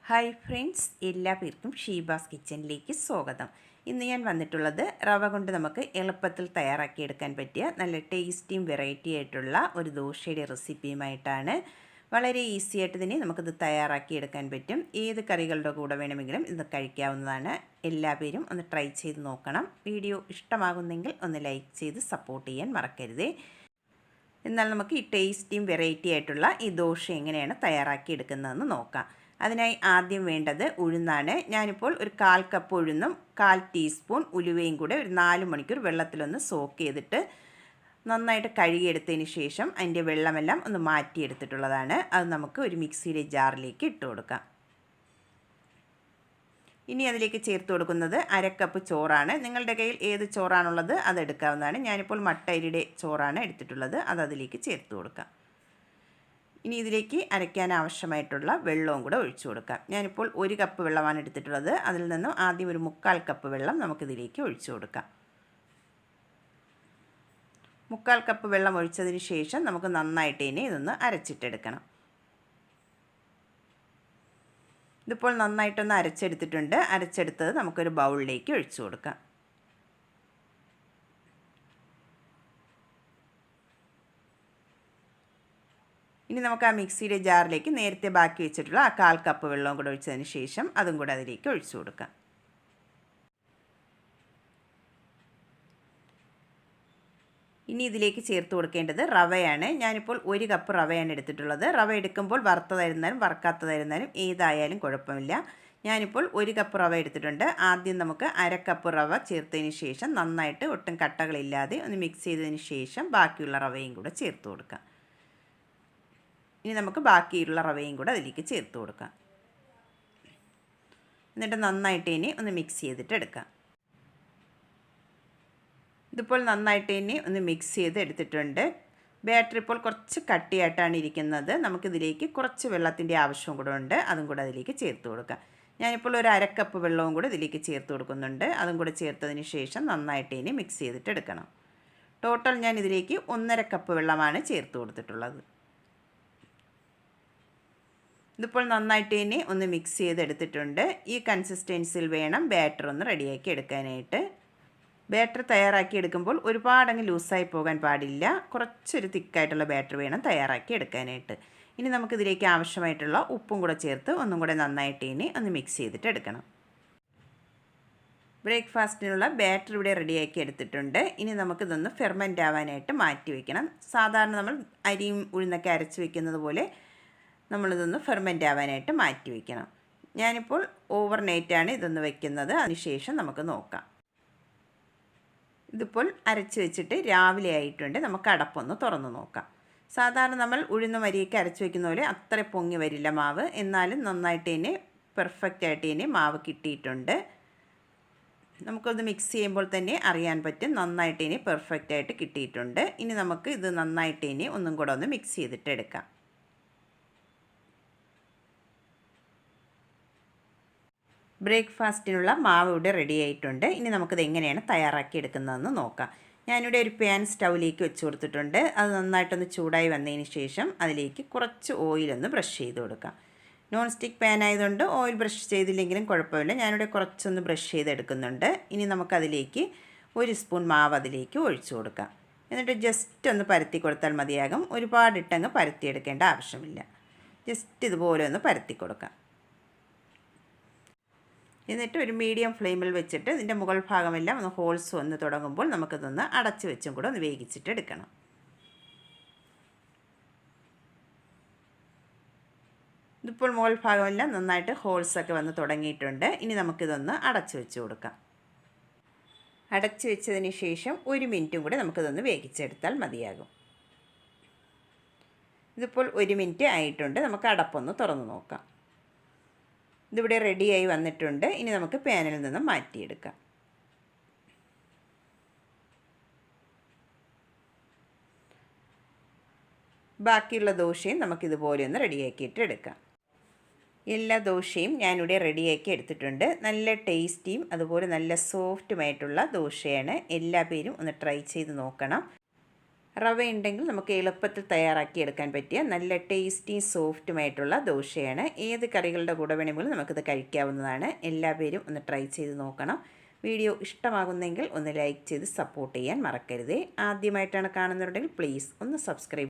Hi friends, എല്ലാ പേർക്കും ഷീബാസ് കിച്ചണിലേക്ക് സ്വാഗതം. ഇന്ന് ഞാൻ വന്നിട്ടുള്ളത് റവ കൊണ്ട് നമുക്ക് എളുപ്പത്തിൽ തയ്യാറാക്കിയെടുക്കാൻ പറ്റിയ നല്ല ടേസ്റ്റിയും വെറൈറ്റി ആയിട്ടുള്ള ഒരു ദോശയുടെ റെസിപ്പിയുമായിട്ടാണ്. വളരെ ഈസി ആയിട്ട് തന്നെ നമുക്കിത് തയ്യാറാക്കിയെടുക്കാൻ പറ്റും. ഏത് കറികളുടെ കൂടെ വേണമെങ്കിലും ഇത് കഴിക്കാവുന്നതാണ്. എല്ലാ പേരും ഒന്ന് ട്രൈ ചെയ്ത് നോക്കണം. വീഡിയോ ഇഷ്ടമാകുന്നെങ്കിൽ ഒന്ന് ലൈക്ക് ചെയ്ത് സപ്പോർട്ട് ചെയ്യാൻ മറക്കരുതേ. എന്നാൽ നമുക്ക് ഈ ടേസ്റ്റിയും വെറൈറ്റി ആയിട്ടുള്ള ഈ ദോശ എങ്ങനെയാണ് തയ്യാറാക്കിയെടുക്കുന്നതെന്ന് നോക്കാം. അതിനായി ആദ്യം വേണ്ടത് ഉഴുന്നാണ്. ഞാനിപ്പോൾ ഒരു 1/4 കപ്പ് ഉഴുന്നും 1/4 ടീസ്പൂൺ ഉലുവയും കൂടെ ഒരു 4 മണിക്കൂർ വെള്ളത്തിലൊന്ന് സോക്ക് ചെയ്തിട്ട് നന്നായിട്ട് കഴുകിയെടുത്തതിന് ശേഷം അതിൻ്റെ വെള്ളമെല്ലാം ഒന്ന് മാറ്റിയെടുത്തിട്ടുള്ളതാണ്. അത് നമുക്ക് ഒരു മിക്സിയുടെ ജാറിലേക്ക് ഇട്ട് കൊടുക്കാം. ഇനി അതിലേക്ക് ചേർത്ത് കൊടുക്കുന്നത് 1/2 കപ്പ് ചോറാണ്. നിങ്ങളുടെ കയ്യിൽ ഏത് ചോറാണുള്ളത് അതെടുക്കാവുന്നതാണ്. ഞാനിപ്പോൾ മട്ടരിയുടെ ചോറാണ് എടുത്തിട്ടുള്ളത്. അത് അതിലേക്ക് ചേർത്ത് കൊടുക്കാം. ഇനി ഇതിലേക്ക് അരയ്ക്കാൻ ആവശ്യമായിട്ടുള്ള വെള്ളവും കൂടെ ഒഴിച്ചു കൊടുക്കാം. ഞാനിപ്പോൾ 1 കപ്പ് വെള്ളമാണ് എടുത്തിട്ടുള്ളത്. അതിൽ നിന്നും ആദ്യം ഒരു 3/4 കപ്പ് വെള്ളം നമുക്കിതിലേക്ക് ഒഴിച്ചു കൊടുക്കാം. 3/4 കപ്പ് വെള്ളം ഒഴിച്ചതിന് ശേഷം നമുക്ക് നന്നായിട്ട് ഇനി ഇതൊന്ന് അരച്ചിട്ടെടുക്കണം. ഇതിപ്പോൾ നന്നായിട്ടൊന്ന് അരച്ചെടുത്തിട്ടുണ്ട്. അരച്ചെടുത്തത് നമുക്കൊരു ബൗളിലേക്ക് ഒഴിച്ചു കൊടുക്കാം. ഇനി നമുക്ക് ആ മിക്സിയുടെ ജാറിലേക്ക് നേരത്തെ ബാക്കി വെച്ചിട്ടുള്ള ആ 1/4 കപ്പ് വെള്ളവും കൂടെ ഒഴിച്ചതിന് ശേഷം അതും കൂടെ അതിലേക്ക് ഒഴിച്ചു കൊടുക്കാം. ഇനി ഇതിലേക്ക് ചേർത്ത് കൊടുക്കേണ്ടത് റവയാണ്. ഞാനിപ്പോൾ 1 കപ്പ് റവയാണ് എടുത്തിട്ടുള്ളത്. റവ എടുക്കുമ്പോൾ വറുത്തതായിരുന്നാലും വറുക്കാത്തതായിരുന്നാലും ഏതായാലും കുഴപ്പമില്ല. ഞാനിപ്പോൾ 1 കപ്പ് റവ എടുത്തിട്ടുണ്ട്. ആദ്യം നമുക്ക് 1/2 കപ്പ് റവ ചേർത്തതിന് ശേഷം നന്നായിട്ട് ഒട്ടും കട്ടകളില്ലാതെ ഒന്ന് മിക്സ് ചെയ്തതിന് ശേഷം ബാക്കിയുള്ള റവയും കൂടെ ചേർത്ത് കൊടുക്കാം. ഇനി നമുക്ക് ബാക്കിയുള്ള റവയും കൂടെ അതിലേക്ക് ചേർത്ത് കൊടുക്കാം. എന്നിട്ട് നന്നായിട്ട് ഇനി ഒന്ന് മിക്സ് ചെയ്തിട്ട് എടുക്കാം. ഇതിപ്പോൾ നന്നായിട്ട് ഇനി ഒന്ന് മിക്സ് ചെയ്ത് എടുത്തിട്ടുണ്ട്. ബാറ്റർ ഇപ്പോൾ കുറച്ച് കട്ടിയായിട്ടാണ് ഇരിക്കുന്നത്. നമുക്കിതിലേക്ക് കുറച്ച് വെള്ളത്തിൻ്റെ ആവശ്യവും കൂടെ ഉണ്ട്. അതും കൂടെ അതിലേക്ക് ചേർത്ത് കൊടുക്കാം. ഞാനിപ്പോൾ ഒരു 1/2 കപ്പ് വെള്ളവും കൂടെ ഇതിലേക്ക് ചേർത്ത് കൊടുക്കുന്നുണ്ട്. അതും കൂടെ ചേർത്തതിന് ശേഷം നന്നായിട്ട് ഇനി മിക്സ് ചെയ്തിട്ട് എടുക്കണം. ടോട്ടൽ ഞാൻ ഇതിലേക്ക് 1/2 കപ്പ് വെള്ളമാണ് ചേർത്ത് കൊടുത്തിട്ടുള്ളത്. ഇതിപ്പോൾ നന്നായിട്ട് ഇനി ഒന്ന് മിക്സ് ചെയ്തെടുത്തിട്ടുണ്ട്. ഈ കൺസിസ്റ്റൻസിയിൽ വേണം ബാറ്റർ ഒന്ന് റെഡിയാക്കി എടുക്കാനായിട്ട്. ബാറ്റർ തയ്യാറാക്കി എടുക്കുമ്പോൾ ഒരുപാടങ്ങ് ലൂസായി പോകാൻ പാടില്ല. കുറച്ചൊരു തിക്കായിട്ടുള്ള ബാറ്റർ വേണം തയ്യാറാക്കി എടുക്കാനായിട്ട്. ഇനി നമുക്കിതിലേക്ക് ആവശ്യമായിട്ടുള്ള ഉപ്പും കൂടെ ചേർത്ത് ഒന്നും കൂടെ നന്നായിട്ട് ഇനി ഒന്ന് മിക്സ് ചെയ്തിട്ട് എടുക്കണം. ബ്രേക്ക്ഫാസ്റ്റിനുള്ള ബാറ്റർ ഇവിടെ റെഡിയാക്കി എടുത്തിട്ടുണ്ട്. ഇനി നമുക്കിതൊന്ന് ഫെർമെൻ്റ് ആവാനായിട്ട് മാറ്റി വയ്ക്കണം. സാധാരണ നമ്മൾ അരിയും ഉഴുന്നൊക്കെ അരച്ച് വയ്ക്കുന്നത് പോലെ നമ്മളിതൊന്ന് ഫെർമെൻ്റ് ആവാനായിട്ട് മാറ്റി വയ്ക്കണം. ഞാനിപ്പോൾ ഓവർനൈറ്റാണ് ഇതൊന്ന് വയ്ക്കുന്നത്. അതിനുശേഷം നമുക്ക് നോക്കാം. ഇതിപ്പോൾ അരച്ച് വെച്ചിട്ട് രാവിലെ ആയിട്ടുണ്ട്. നമുക്ക് അടപ്പൊന്ന് തുറന്ന് നോക്കാം. സാധാരണ നമ്മൾ ഉഴുന്നും അരിയൊക്കെ അരച്ച് വയ്ക്കുന്ന പോലെ അത്ര പൊങ്ങി വരില്ല മാവ്. എന്നാലും നന്നായിട്ട് തന്നെ പെർഫെക്റ്റ് ആയിട്ട് തന്നെ മാവ് കിട്ടിയിട്ടുണ്ട്. നമുക്കൊന്ന് മിക്സ് ചെയ്യുമ്പോൾ തന്നെ അറിയാൻ പറ്റും നന്നായിട്ട് ഇനി പെർഫെക്റ്റ് ആയിട്ട് കിട്ടിയിട്ടുണ്ട്. ഇനി നമുക്ക് ഇത് നന്നായിട്ട് ഇനി ഒന്നും കൂടെ ഒന്ന് മിക്സ് ചെയ്തിട്ട് എടുക്കാം. ബ്രേക്ക്ഫാസ്റ്റിനുള്ള മാവ് ഇവിടെ റെഡി ആയിട്ടുണ്ട്. ഇനി നമുക്കിത് എങ്ങനെയാണ് തയ്യാറാക്കി എടുക്കുന്നതെന്ന് നോക്കാം. ഞാനിവിടെ ഒരു പാൻ സ്റ്റൗവിലേക്ക് വെച്ച് കൊടുത്തിട്ടുണ്ട്. അത് നന്നായിട്ടൊന്ന് ചൂടായി വന്നതിന് ശേഷം അതിലേക്ക് കുറച്ച് ഓയിലൊന്ന് ബ്രഷ് ചെയ്ത് കൊടുക്കാം. നോൺ സ്റ്റിക്ക് പാൻ ആയതുകൊണ്ട് ഓയിൽ ബ്രഷ് ചെയ്തില്ലെങ്കിലും കുഴപ്പമില്ല. ഞാനിവിടെ കുറച്ചൊന്ന് ബ്രഷ് ചെയ്തെടുക്കുന്നുണ്ട്. ഇനി നമുക്കതിലേക്ക് 1 സ്പൂൺ മാവ് അതിലേക്ക് ഒഴിച്ചു കൊടുക്കാം. എന്നിട്ട് ജസ്റ്റ് ഒന്ന് പരത്തി കൊടുത്താൽ മതിയാകും. ഒരുപാടിട്ടങ്ങ് പരത്തിയെടുക്കേണ്ട ആവശ്യമില്ല. ജസ്റ്റ് ഇതുപോലെ ഒന്ന് പരത്തി കൊടുക്കാം. എന്നിട്ട് ഒരു മീഡിയം ഫ്ലെയിമിൽ വെച്ചിട്ട് ഇതിൻ്റെ മുകൾ ഭാഗമെല്ലാം ഒന്ന് ഹോൾസ് വന്ന് തുടങ്ങുമ്പോൾ നമുക്കിതൊന്ന് അടച്ച് വെച്ചും കൂടെ ഒന്ന് വേവിച്ചിട്ട് എടുക്കണം. ഇതിപ്പോൾ മുകൾ ഭാഗമെല്ലാം നന്നായിട്ട് ഹോൾസൊക്കെ വന്ന് തുടങ്ങിയിട്ടുണ്ട്. ഇനി നമുക്കിതൊന്ന് അടച്ച് വെച്ച് കൊടുക്കാം. അടച്ച് വെച്ചതിന് ശേഷം 1 മിനിറ്റും കൂടെ നമുക്കിതൊന്ന് വേവിച്ചെടുത്താൽ മതിയാകും. ഇതിപ്പോൾ 1 മിനിറ്റ് ആയിട്ടുണ്ട്. നമുക്ക് അടപ്പൊന്ന് തുറന്ന് നോക്കാം. ഇതിവിടെ റെഡിയായി വന്നിട്ടുണ്ട്. ഇനി നമുക്ക് പാനിൽ നിന്ന് മാറ്റിയെടുക്കാം. ബാക്കിയുള്ള ദോശയും നമുക്കിതുപോലെ ഒന്ന് റെഡിയാക്കിയിട്ട് എടുക്കാം. എല്ലാ ദോശയും ഞാനിവിടെ റെഡിയാക്കി എടുത്തിട്ടുണ്ട്. നല്ല ടേസ്റ്റിയും അതുപോലെ നല്ല സോഫ്റ്റുമായിട്ടുള്ള ദോശയാണ്. എല്ലാ പേരും ഒന്ന് ട്രൈ ചെയ്ത് നോക്കണം. റവ ഉണ്ടെങ്കിൽ നമുക്ക് എളുപ്പത്തിൽ തയ്യാറാക്കിയെടുക്കാൻ പറ്റിയ നല്ല ടേസ്റ്റിയും സോഫ്റ്റുമായിട്ടുള്ള ദോശയാണ്. ഏത് കറികളുടെ കൂടെ വേണമെങ്കിലും നമുക്കിത് കഴിക്കാവുന്നതാണ്. എല്ലാ പേരും ഒന്ന് ട്രൈ ചെയ്ത് നോക്കണം. വീഡിയോ ഇഷ്ടമാകുന്നെങ്കിൽ ഒന്ന് ലൈക്ക് ചെയ്ത് സപ്പോർട്ട് ചെയ്യാൻ മറക്കരുതേ. ആദ്യമായിട്ടാണ് കാണുന്നവരുണ്ടെങ്കിൽ പ്ലീസ് ഒന്ന് സബ്സ്ക്രൈബ്